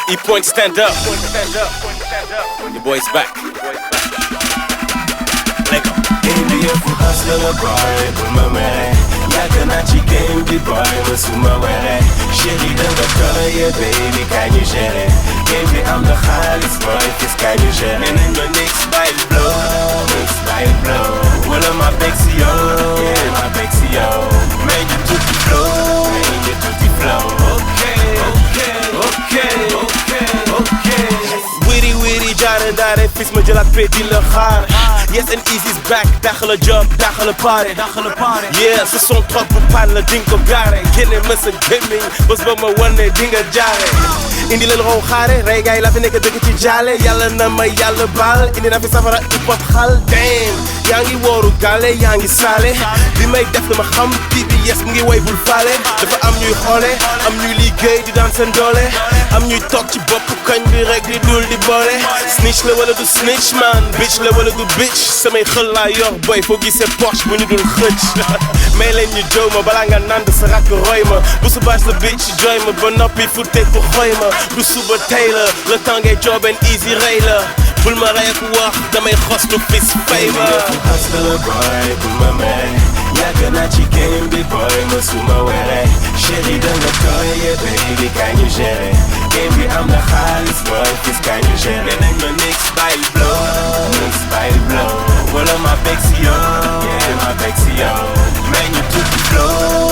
E-Point, stand up. Your boy's back. Lego. India fu hustler boy, bul ma mere. Yàgg naa ci game bi boy, musuma were. Chérie danga tooye baby, kaay ñu gérer. Game bi am na xaalis boy, fis kaay ñu gérer. Nee nañ ma nix bàyyil blow, wala ma beg si yow, ma beg si yow. May ñu tuuti flow. Witty jaare daare fis ma jëlaat pay di la xaar. Yes and Easy's back, daxala job, daxala party. Yeah, sa son trop bu pan la dinga ko gaare. Génne ma sa gémmiñ, bés ba ma wane dinga jaare. Indi leen raw xaare, rey gaay la fi nekk dëgg ci jaale. Yàlla na ma yàlla baal, indi na fi safara hip hop xal. Damn, yaa ngi wooru gaale, yaa ngi saale. Bi may def dama xam PBS mu ngi way bul faale. Dafa am ñuy xoole, am ñuy liggéey di daan seen doole. Am ñuy toog ci bopp koñ bi rek di dul di boole. Snitch la wala du snitch man, bitch la wala du bitch. Samay xel laa yor boy foo gisee Porsche bu ñu dul xëcc. May leen ñu jow ma balaa nga nand sa rakk roy ma. Bu subaas la bitch jooy ma ba noppi fu tekku xoy ma. Du suba tey la le temps ngay job and easy rey la. Bul ma rey ak wax damay xos lu fis fay ma. Hustler boy, bul ma mere. Yàgg naa ci game bi boy, musuma were. Chérie danga tooye baby, kaay ñu gérer. Game bi am na xaalis boy, fis kaay ñu gérer. Nee nañ ma nix bàyyil blow, wala ma beg si yow, ma beg si yow. May ñu tuuti flow.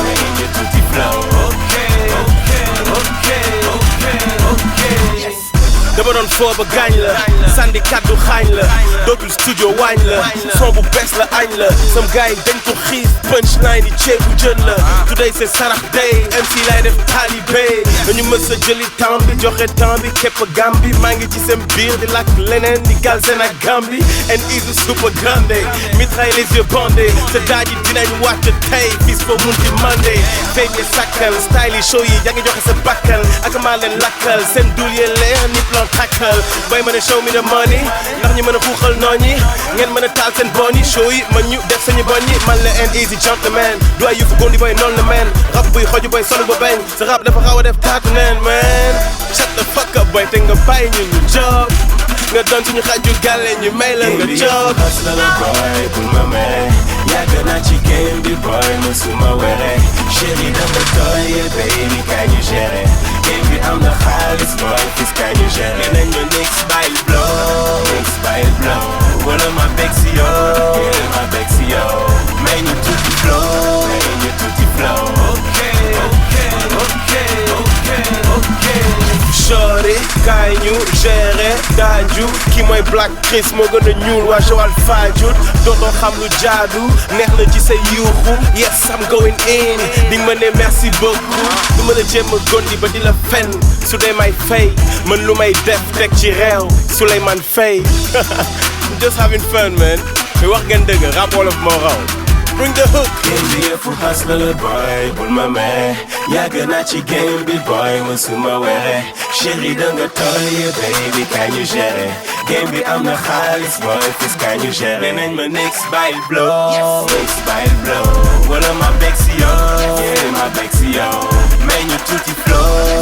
Dama doon foo ba gaañ la sandi kaddu xaañ la dootul studio waañ la son bu bees la añ la sam gars yi dañ ko xiif punchline yi ceebu jën la today c'est sarax day MC lay def talibé dañu mës a jëli temps bi joxe temps bi képp gambi maa ngi ci seen biir di lakk leneen di gal seen ak gambi and easy super grande mitraille les yeux bandés sa daaj yi dinañ wàcc tey fis foo mun di mandé fay ne sakkal style yi show yi yaa ngi joxe sa bakkan ak maa leen lakkal seen dul yee leer ni plan takkal bay mën a show me the money ndax ñu mën a xuuxal noon yi ngeen mën a taal seen bon yi show yi man ñu def sañu bon yi man la and easy gentleman du ay yu fu gondi boy noonu la man rap buy xoju boy solo ba bañ sa rap dafa xaw a def taatu neen man shut the fuck up boy te nga bàyyi ñu job nga doon suñu xaju gàlle ñu may la nga job hustler boy, bul ma mere. Yàgg naa ci game bi boy, musuma were. Chérie danga tooye baby, kaay ñu gérer. Game bi am na xaalis boy, fis kaay ñu gérer. Nee nañ ma nix bàyyil blow, wala ma beg si yow, ma beg si yow. May ñu tuuti flow. Shorty kaay ñu gérer daaju ki mooy Black Chris moo gën a ñuul waa Joal Fadiouth dootoo xam lu jaadu neex na ci say yuuxu yes I'm going in di nga ma ne merci beaucoup du ma la jéem a gondi ba di la fen su dee may fay man lu may def teg ci réew Souleymane Faye I'm just having fun man mais wax ngeen dëgg rap wolof moo raw bring the hook. Game bi yëfu hustler boy, bul ma mere. Yàgg naa ci game bi boy, musuma were. Chérie danga tooye baby, kaay ñu gérer. Game bi am na xaalis boy, fis kaay ñu gérer. Nee nañ ma nix bàyyil blow, wala ma beg si yow, ma beg si yow. May ñu tuuti flow.